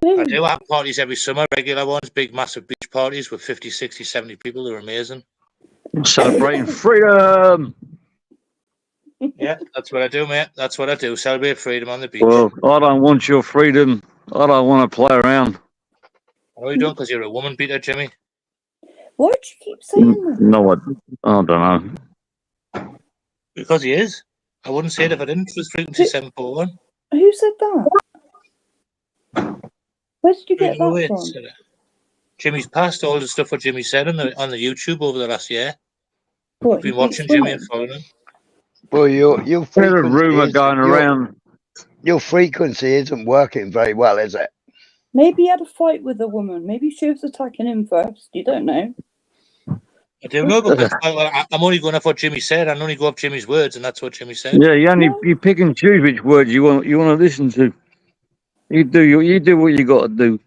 I do have parties every summer, regular ones, big, massive beach parties with 50, 60, 70 people. They're amazing. Celebrating freedom. Yeah, that's what I do, mate. That's what I do. Celebrate freedom on the beach. Well, I don't want your freedom. I don't want to play around. I know you don't because you're a woman beater, Jimmy. Why do you keep saying that? No, I don't know. Because he is. I wouldn't say it if I didn't. It was frequency 741. Who said that? Where did you get that from? Jimmy's passed all the stuff what Jimmy said on the YouTube over the last year. What, I've been watching Jimmy and following him. Well, your There's a rumour going around. Your frequency isn't working very well, is it? Maybe he had a fight with a woman. Maybe she was attacking him first. You don't know. I don't know, because I'm only going off what Jimmy said. I only go off Jimmy's words, and that's what Jimmy said. Yeah, you pick and choose which words you want to listen to. You do what you got to do.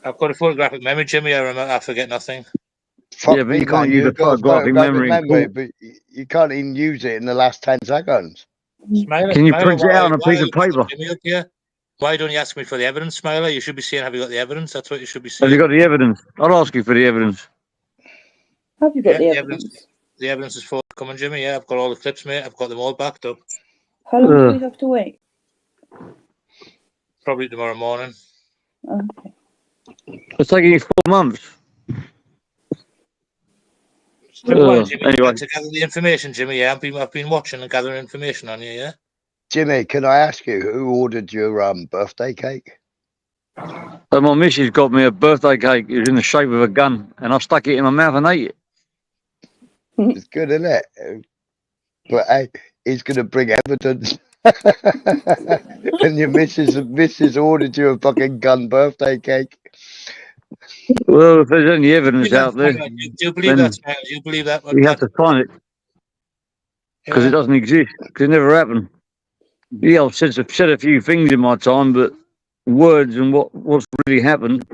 I've got a photographic memory, Jimmy. I forget nothing. Yeah, but you can't use a photographic memory. But you can't even use it in the last 10 seconds. Smiler, can you print it out on a piece of paper? Why don't you ask me for the evidence, Smiler? You should be saying, have you got the evidence? That's what you should be saying. Have you got the evidence? I'll ask you for the evidence. Have you got the evidence? The evidence is forthcoming, Jimmy. Yeah, I've got all the clips, mate. I've got them all backed up. How long do we have to wait? Probably tomorrow morning. Okay. It's taking you 4 months. Anyway, to gather the information, Jimmy. Yeah, I've been watching and gathering information on you. Yeah. Jimmy, can I ask you who ordered your birthday cake? My missus got me a birthday cake. It was in the shape of a gun, and I stuck it in my mouth and ate it. It's good, isn't it? But hey, he's going to bring evidence. And your missus ordered you a fucking gun birthday cake. Well, if there's any evidence out there, do you believe that? Do you believe that? You have to find it, because it doesn't exist. Because it never happened. Yeah, I've said a few things in my time, but words and what's really happened,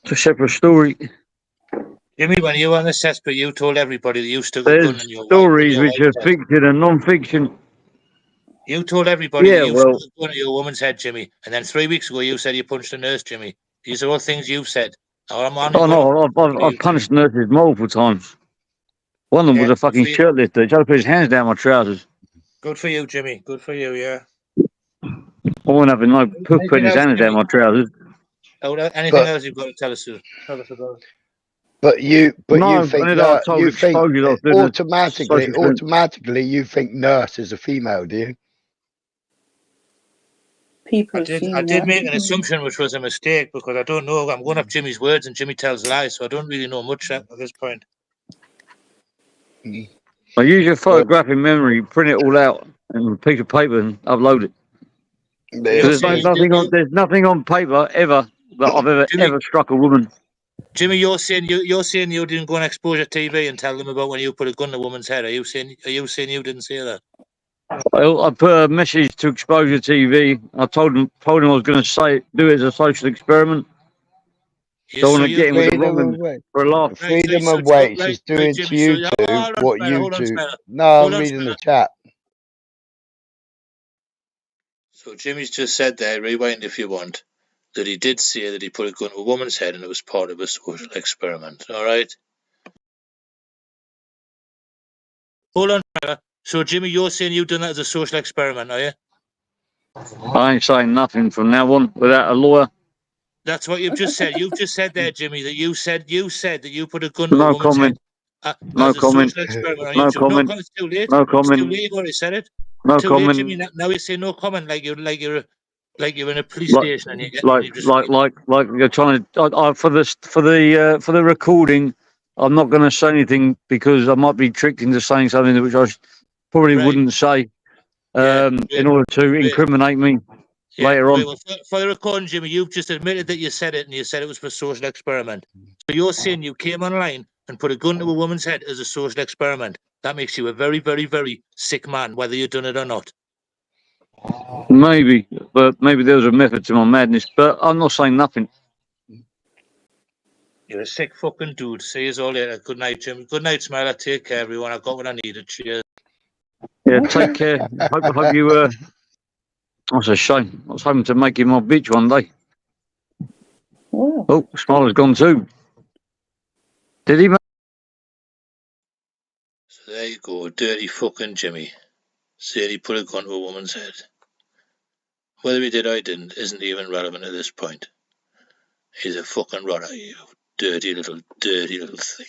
it's a separate story. Jimmy, when you were on the cesspit, you told everybody that you stuck a gun in your stories which are fiction and non-fiction. You told everybody that you stuck a gun at your woman's head, Jimmy. And then 3 weeks ago, you said you punched a nurse, Jimmy. These are all things you've said. I've punched nurses multiple times. One of them was a fucking shirtlifter. He tried to put his hands down my trousers. Good for you, Jimmy. Good for you, yeah. I won't have no putting his hands down my trousers. Anything else you've got to tell us about? But you think automatically you think nurse is a female, do you? People I did make an assumption which was a mistake, because I don't know. I'm going off Jimmy's words and Jimmy tells lies, so I don't really know much at this point. I use your photographic memory, print it all out on a piece of paper and upload it. There's nothing on paper ever that I've ever struck a woman. Jimmy, you're saying you didn't go on Exposure TV and tell them about when you put a gun to a woman's head. Are you saying you didn't say that? I put a message to Exposure TV. I told him I was going to do it as a social experiment. Don't want to get him with the wrong for a laugh. Freedom of weight is doing to you two what you do. No, I'm reading the chat. So Jimmy's just said there, rewind if you want, that he did say that he put a gun to a woman's head and it was part of a social experiment. All right? Hold on, brother. So, Jimmy, you're saying you've done that as a social experiment, are you? I ain't saying nothing from now on without a lawyer. That's what you've just said. You've just said there, Jimmy, that you said that you put a gun to a woman's head. No comment. No comment. It's too late. No comment. It's too late. You've already said it. No too comment. Late, Jimmy. Now you say no comment, like you're in a police station and you're trying to for the recording. I'm not going to say anything because I might be tricked into saying something which I probably wouldn't say in order to incriminate me later on. Well, for the recording, Jimmy, you've just admitted that you said it, and you said it was for a social experiment. So you're saying you came online and put a gun to a woman's head as a social experiment. That makes you a very, very, very sick man, whether you've done it or not. Maybe, but maybe there was a method to my madness, but I'm not saying nothing. You're a sick fucking dude. See you all later. Good night, Jim. Good night, Smiler. Take care, everyone. I got what I needed. Cheers. Yeah, take care. Hope you That's a shame. I was hoping to make him my bitch one day. Wow. Oh, Smiler's gone too. Did he? So there you go, dirty fucking Jimmy. Said he put a gun to a woman's head. Whether he did or he didn't isn't even relevant at this point. He's a fucking rotter, you dirty little thing.